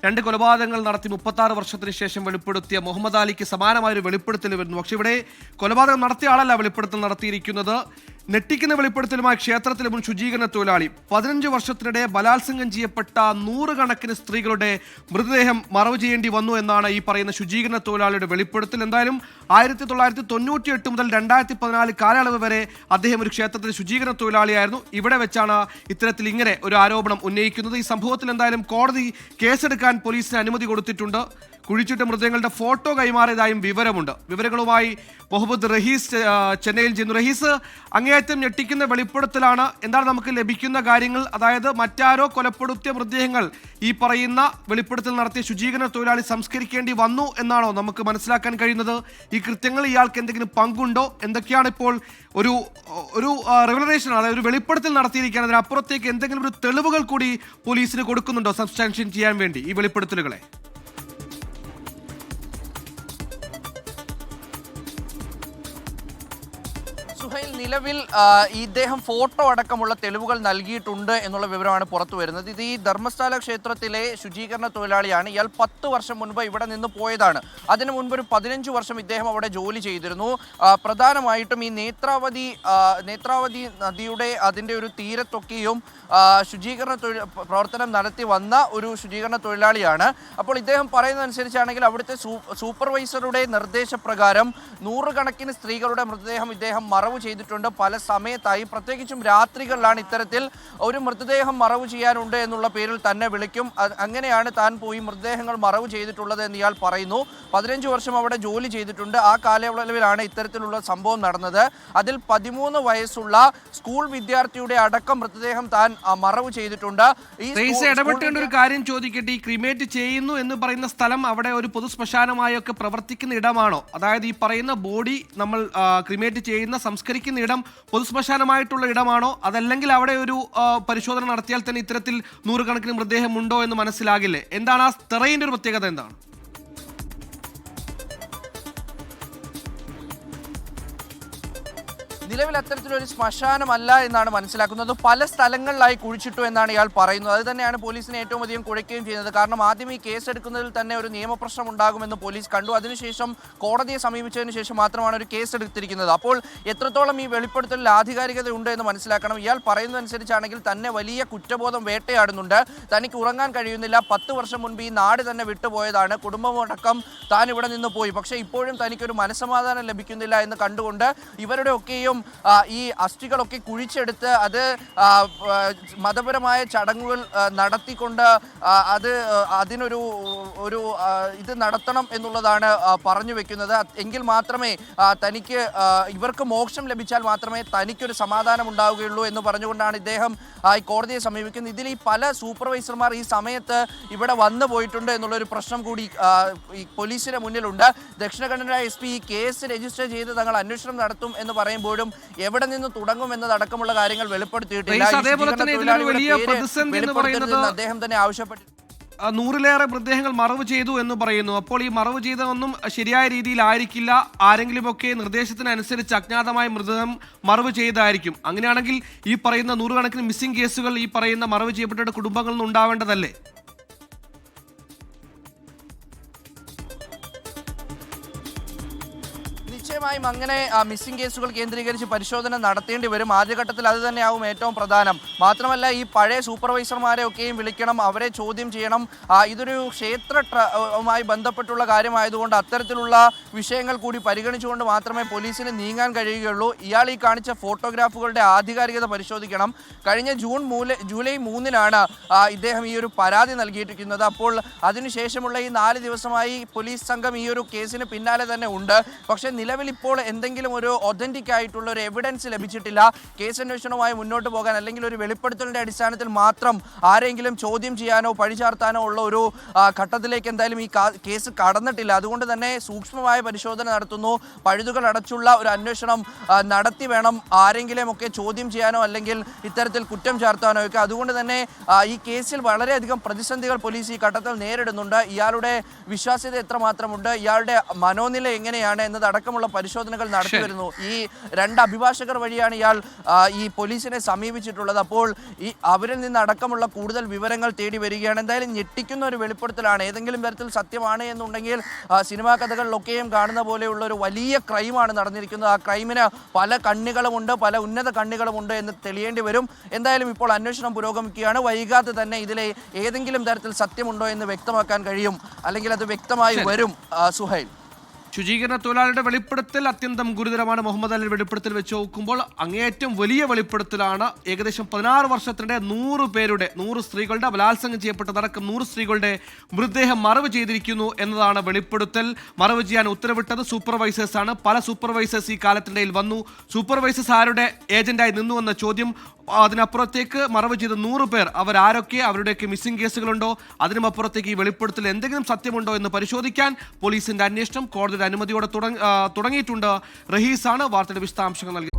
2 കൊലപാതകങ്ങൾ നടത്തി 36 വർഷത്തിന് ശേഷം വെളിപ്പെടുത്തിയ മുഹമ്മദ് അലിക്ക് സമാനമായൊരു വെളിപ്പെടുത്തൽ വരുന്നു. പക്ഷേ ഇവിടെ കൊലപാതകം നടത്തിയ ആളല്ല വെളിപ്പെടുത്തൽ നടത്തിയിരിക്കുന്നത്. ഞെട്ടിക്കുന്ന വെളിപ്പെടുത്തലുമായി ക്ഷേത്രത്തിലെ മുൻ ശുചീകരണ തൊഴിലാളി 15 വർഷത്തിനിടെ ബലാത്സംഗം ചെയ്യപ്പെട്ട 100 കണക്കിന് സ്ത്രീകളുടെ മൃതദേഹം മറവ് ചെയ്യേണ്ടി വന്നു എന്നാണ് ഈ പറയുന്ന ശുചീകരണ തൊഴിലാളിയുടെ വെളിപ്പെടുത്തൽ. എന്തായാലും 1998 മുതൽ 2014 കാലയളവ് വരെ അദ്ദേഹം ഒരു ക്ഷേത്രത്തിലെ ശുചീകരണ തൊഴിലാളിയായിരുന്നു. ഇവിടെ വെച്ചാണ് ഇത്തരത്തിൽ ഇങ്ങനെ ഒരു ആരോപണം ഉന്നയിക്കുന്നത്. ഈ സംഭവത്തിൽ എന്തായാലും കോടതി കേസെടുക്കാൻ പോലീസിന് അനുമതി കൊടുത്തിട്ടുണ്ട്. കുഴിച്ചിട്ട മൃതദേഹങ്ങളുടെ ഫോട്ടോ കൈമാറിയതായും വിവരമുണ്ട്. വിവരങ്ങളുമായി മുഹമ്മദ് റഹീസ് ചെന്നൈയിൽ ചെയ്യുന്നു. റഹീസ്, അങ്ങേയറ്റം ഞെട്ടിക്കുന്ന വെളിപ്പെടുത്തലാണ്. എന്താണ് നമുക്ക് ലഭിക്കുന്ന കാര്യങ്ങൾ? അതായത് മറ്റാരോ കൊലപ്പെടുത്തിയ മൃതദേഹങ്ങൾ ഈ പറയുന്ന വെളിപ്പെടുത്തൽ നടത്തിയ ശുചീകരണ തൊഴിലാളി സംസ്കരിക്കേണ്ടി വന്നു എന്നാണോ നമുക്ക് മനസ്സിലാക്കാൻ കഴിയുന്നത്? ഈ കൃത്യങ്ങൾ ഇയാൾക്ക് എന്തെങ്കിലും പങ്കുണ്ടോ? എന്തൊക്കെയാണ് ഇപ്പോൾ ഒരു റെവലറേഷൻ, അതായത് ഒരു വെളിപ്പെടുത്തൽ നടത്തിയിരിക്കുകയാണ്, അതിനപ്പുറത്തേക്ക് എന്തെങ്കിലും ഒരു തെളിവുകൾ കൂടി പോലീസിന് കൊടുക്കുന്നുണ്ടോ സബ്സ്റ്റാൻഷ്യൻ ചെയ്യാൻ വേണ്ടി ഈ വെളിപ്പെടുത്തലുകളെ? സുഹൈൽ, നിലവിൽ ഇദ്ദേഹം ഫോട്ടോ അടക്കമുള്ള തെളിവുകൾ നൽകിയിട്ടുണ്ട് എന്നുള്ള വിവരമാണ് പുറത്തു വരുന്നത്. ഇത് ഈ ധർമ്മസ്ഥല ക്ഷേത്രത്തിലെ ശുചീകരണ തൊഴിലാളിയാണ്. ഇയാൾ 10 വർഷം മുൻപ് ഇവിടെ നിന്ന് പോയതാണ്. അതിനു മുൻപ് ഒരു 15 വർഷം ഇദ്ദേഹം അവിടെ ജോലി ചെയ്തിരുന്നു. പ്രധാനമായിട്ടും ഈ നേത്രാവതി നദിയുടെ അതിൻ്റെ ഒരു തീരത്തൊക്കെയും ശുചീകരണ പ്രവർത്തനം നടത്തി വന്ന ഒരു ശുചീകരണ തൊഴിലാളിയാണ്. അപ്പോൾ ഇദ്ദേഹം പറയുന്നതനുസരിച്ചാണെങ്കിൽ അവിടുത്തെ സൂപ്പർവൈസറുടെ നിർദ്ദേശപ്രകാരം 100 കണക്കിന് സ്ത്രീകളുടെ മൃതദേഹം ഇദ്ദേഹം മറവ് ചെയ്തിട്ടുണ്ട്. പല സമയത്തായി, പ്രത്യേകിച്ചും രാത്രികളിലാണ് ഇത്തരത്തിൽ ഒരു മൃതദേഹം മറവ് ചെയ്യാനുണ്ട് എന്നുള്ള പേരിൽ തന്നെ വിളിക്കും. അങ്ങനെയാണ് താൻ പോയി മൃതദേഹങ്ങൾ മറവ് ചെയ്തിട്ടുള്ളത് എന്ന് ഇയാൾ പറയുന്നു. 15 വർഷം അവിടെ ജോലി ചെയ്തിട്ടുണ്ട്. ആ കാലയളവിലാണ് ഇത്തരത്തിലുള്ള സംഭവം നടന്നത്. അതിൽ 13 വയസ്സുള്ള സ്കൂൾ വിദ്യാർത്ഥിയുടെ അടക്കം മൃതദേഹം താൻ മറവ് ചെയ്തിട്ടുണ്ട്. ഇടപെട്ടേണ്ട ഒരു കാര്യം ചോദിക്കട്ടെ, ഈ ക്രിമേറ്റ് ചെയ്യുന്നു എന്ന് പറയുന്ന സ്ഥലം അവിടെ ഒരു പൊതു ശ്മശാനമായി ഒക്കെ പ്രവർത്തിക്കുന്ന ഇടമാണോ? അതായത് ഈ പറയുന്ന ബോഡി നമ്മൾ ക്രിമേറ്റ് ചെയ്യുന്ന സംസ്കരിക്കുന്ന ഇടം പൊതുശ്മശാനമായിട്ടുള്ള ഇടമാണോ? അതല്ലെങ്കിൽ അവിടെ ഒരു പരിശോധന നടത്തിയാൽ തന്നെ ഇത്തരത്തിൽ 100 കണക്കിന് മൃതദേഹം ഉണ്ടോ എന്ന് മനസ്സിലാകില്ലേ? എന്താണ് ആ ടെറൈൻ്റെ ഒരു പ്രത്യേകത? എന്താണ്? നിലവിൽ അത്തരത്തിലൊരു ശ്മശാനമല്ല എന്നാണ് മനസ്സിലാക്കുന്നത്. പല സ്ഥലങ്ങളിലായി കുഴിച്ചിട്ടു എന്നാണ് ഇയാൾ പറയുന്നത്. അത് തന്നെയാണ് പോലീസിനെ ഏറ്റവും അധികം കുഴയ്ക്കുകയും ചെയ്യുന്നത്. കാരണം ആദ്യം ഈ കേസെടുക്കുന്നതിൽ തന്നെ ഒരു നിയമപ്രശ്നം ഉണ്ടാകുമെന്ന് പോലീസ് കണ്ടു. അതിനുശേഷം കോടതിയെ സമീപിച്ചതിന് ശേഷം മാത്രമാണ് ഒരു കേസെടുത്തിരിക്കുന്നത്. അപ്പോൾ എത്രത്തോളം ഈ വെളിപ്പെടുത്തലിൽ ആധികാരികത ഉണ്ട് എന്ന് മനസ്സിലാക്കണം. ഇയാൾ പറയുന്നതനുസരിച്ചാണെങ്കിൽ തന്നെ വലിയ കുറ്റബോധം വേട്ടയാടുന്നുണ്ട്. തനിക്ക് ഉറങ്ങാൻ കഴിയുന്നില്ല. 10 വർഷം മുൻപ് ഈ നാട് തന്നെ വിട്ടുപോയതാണ്. കുടുംബമടക്കം താൻ ഇവിടെ നിന്ന് പോയി. പക്ഷേ ഇപ്പോഴും തനിക്കൊരു മനസ്സമാധാനം ലഭിക്കുന്നില്ല എന്ന് കണ്ടുകൊണ്ട് ഇവരുടെ ഒക്കെയും ഈ അസ്ഥികളൊക്കെ കുഴിച്ചെടുത്ത് അത് മതപരമായ ചടങ്ങുകൾ നടത്തിക്കൊണ്ട് അതിനൊരു ഇത് നടത്തണം എന്നുള്ളതാണ് പറഞ്ഞു വെക്കുന്നത്. എങ്കിൽ മാത്രമേ തനിക്ക് ഇവർക്ക് മോക്ഷം ലഭിച്ചാൽ മാത്രമേ തനിക്കൊരു സമാധാനം ഉണ്ടാവുകയുള്ളൂ എന്ന് പറഞ്ഞുകൊണ്ടാണ് ഇദ്ദേഹം ഈ കോടതിയെ സമീപിക്കുന്നത്. ഇതിൽ ഈ പല സൂപ്പർവൈസർമാർ ഈ സമയത്ത് ഇവിടെ വന്നു പോയിട്ടുണ്ട് എന്നുള്ളൊരു പ്രശ്നം കൂടി ഈ പോലീസിന് മുന്നിലുണ്ട്. ദക്ഷിണ കന്നഡ SP ഈ കേസ് രജിസ്റ്റർ ചെയ്ത് തങ്ങൾ അന്വേഷണം നടത്തും എന്ന് പറയുമ്പോഴും എവിടെ നിന്ന് തുടങ്ങും എന്നതടക്കമുള്ള കാര്യങ്ങൾ വെളിപ്പെടുത്തിയിട്ടില്ല. അദ്ദേഹം തന്നെ ആവശ്യപ്പെട്ടു. 100-ലേറെ മൃതദേഹങ്ങൾ മറവ് ചെയ്തു എന്ന് പറയുന്നു. അപ്പോൾ ഈ മറവ് ചെയ്തതൊന്നും ശരിയായ രീതിയിലായിരിക്കില്ല. ആരെങ്കിലുമൊക്കെ നിർദ്ദേശത്തിനനുസരിച്ച് അജ്ഞാതമായ മൃതദേഹം മറവ് ചെയ്തായിരിക്കും. അങ്ങനെയാണെങ്കിൽ ഈ പറയുന്ന 100 കണക്കിന് മിസ്സിംഗ് കേസുകൾ ഈ പറയുന്ന മറവ് ചെയ്യപ്പെട്ട കുടുംബങ്ങളിൽ നിന്ന് ഉണ്ടാവേണ്ടതല്ലേ? നിശ്ചയമായും അങ്ങനെ മിസ്സിംഗ് കേസുകൾ കേന്ദ്രീകരിച്ച് പരിശോധന നടത്തേണ്ടി വരും. ആദ്യഘട്ടത്തിൽ അത് തന്നെയാവും ഏറ്റവും പ്രധാനം. മാത്രമല്ല ഈ പഴയ സൂപ്പർവൈസർമാരെ ഒക്കെയും വിളിക്കണം, അവരെ ചോദ്യം ചെയ്യണം. ഇതൊരു ക്ഷേത്രവുമായി ബന്ധപ്പെട്ടുള്ള കാര്യമായതുകൊണ്ട് അത്തരത്തിലുള്ള വിഷയങ്ങൾ കൂടി പരിഗണിച്ചുകൊണ്ട് മാത്രമേ പോലീസിന് നീങ്ങാൻ കഴിയുകയുള്ളൂ. ഇയാൾ ഈ കാണിച്ച ഫോട്ടോഗ്രാഫുകളുടെ ആധികാരികത പരിശോധിക്കണം. കഴിഞ്ഞ ജൂലൈ 3-നാണ് ഇദ്ദേഹം ഈ ഒരു പരാതി നൽകിയിരിക്കുന്നത്. അപ്പോൾ അതിനുശേഷമുള്ള ഈ 4 ദിവസമായി പോലീസ് സംഘം ഈ ഒരു കേസിന് പിന്നാലെ തന്നെ ഉണ്ട്. പക്ഷേ നിലവിൽ ഇപ്പോൾ എന്തെങ്കിലും ഒരു ഒതന്റിക് ആയിട്ടുള്ള ഒരു എവിഡൻസ് ലഭിച്ചിട്ടില്ല. കേസ് അന്വേഷണവുമായി മുന്നോട്ട് പോകാൻ അല്ലെങ്കിൽ ഒരു വെളിപ്പെടുത്തലിന്റെ അടിസ്ഥാനത്തിൽ മാത്രം ആരെങ്കിലും ചോദ്യം ചെയ്യാനോ പഴിചാർത്താനോ ഉള്ള ഒരു ഘട്ടത്തിലേക്ക് എന്തായാലും ഈ കേസ് കടന്നിട്ടില്ല. അതുകൊണ്ട് തന്നെ സൂക്ഷ്മമായ പരിശോധന നടത്തുന്നു. പഴുതുകൾ അടച്ചുള്ള ഒരു അന്വേഷണം നടത്തി വേണം ആരെങ്കിലും ഒക്കെ ചോദ്യം ചെയ്യാനോ അല്ലെങ്കിൽ ഇത്തരത്തിൽ കുറ്റം ചാർത്താനോ ഒക്കെ. അതുകൊണ്ട് തന്നെ ഈ കേസിൽ വളരെയധികം പ്രതിസന്ധികൾ പോലീസ് ഈ ഘട്ടത്തിൽ നേരിടുന്നുണ്ട്. ഇയാളുടെ വിശ്വാസ്യത എത്രമാത്രമുണ്ട്, ഇയാളുടെ മനോനില എങ്ങനെയാണ് എന്നതടക്കമുള്ള പരിശോധനകൾ നടത്തി വരുന്നു. ഈ 2 അഭിഭാഷകർ വഴിയാണ് ഇയാൾ ഈ പോലീസിനെ സമീപിച്ചിട്ടുള്ളത്. അപ്പോൾ ഈ അവരിൽ നിന്ന് അടക്കമുള്ള കൂടുതൽ വിവരങ്ങൾ തേടി വരികയാണ്. എന്തായാലും ഞെട്ടിക്കുന്ന ഒരു വെളിപ്പെടുത്തലാണ്. ഏതെങ്കിലും തരത്തിൽ സത്യമാണ് എന്നുണ്ടെങ്കിൽ സിനിമാ കഥകളിലൊക്കെയും കാണുന്ന പോലെയുള്ള ഒരു വലിയ ക്രൈമാണ് നടന്നിരിക്കുന്നത്. ആ ക്രൈമിന് പല കണ്ണികളുമുണ്ട്, പല ഉന്നത കണ്ണികളുമുണ്ട് എന്ന് തെളിയേണ്ടി വരും. എന്തായാലും ഇപ്പോൾ അന്വേഷണം പുരോഗമിക്കുകയാണ്. വൈകാതെ തന്നെ ഇതിലെ ഏതെങ്കിലും തരത്തിൽ സത്യമുണ്ടോ എന്ന് വ്യക്തമാക്കാൻ കഴിയും, അല്ലെങ്കിൽ അത് വ്യക്തമായി വരും. സുഹൈൽ, ശുചീകരണ തൊഴിലാളിയുടെ വെളിപ്പെടുത്തൽ അത്യന്തം ഗുരുതരമാണ്. മുഹമ്മദ് അലിയുടെ വെളിപ്പെടുത്തൽ വെച്ച് നോക്കുമ്പോൾ അങ്ങേയറ്റം വലിയ വെളിപ്പെടുത്തലാണ്. ഏകദേശം 16 വർഷത്തിനിടെ 100 സ്ത്രീകളുടെ ബലാത്സംഗം ചെയ്യപ്പെട്ടതടക്കം 100 സ്ത്രീകളുടെ മൃതദേഹം മറവ് ചെയ്തിരിക്കുന്നു എന്നതാണ് വെളിപ്പെടുത്തൽ. മറവ് ചെയ്യാൻ ഉത്തരവിട്ടത് സൂപ്പർവൈസേഴ്സാണ്. പല സൂപ്പർവൈസേഴ്സ് ഈ കാലത്തിനിടയിൽ വന്നു. സൂപ്പർവൈസേഴ്സ് ആരുടെ ഏജന്റായി നിന്നുവെന്ന ചോദ്യം. അതിനപ്പുറത്തേക്ക് മറവ് ചെയ്ത 100 പേർ അവരാരൊക്കെ, അവരുടെയൊക്കെ മിസ്സിംഗ് കേസുകളുണ്ടോ, അതിനുമപ്പുറത്തേക്ക് ഈ വെളിപ്പെടുത്തൽ എന്തെങ്കിലും സത്യമുണ്ടോ എന്ന് പരിശോധിക്കാൻ പോലീസിന്റെ അന്വേഷണം കോടതിയുടെ അനുമതിയോടെ തുടങ്ങിയിട്ടുണ്ട്. റഹീസാണ് വാർത്തയുടെ വിശദാംശങ്ങൾ നൽകി.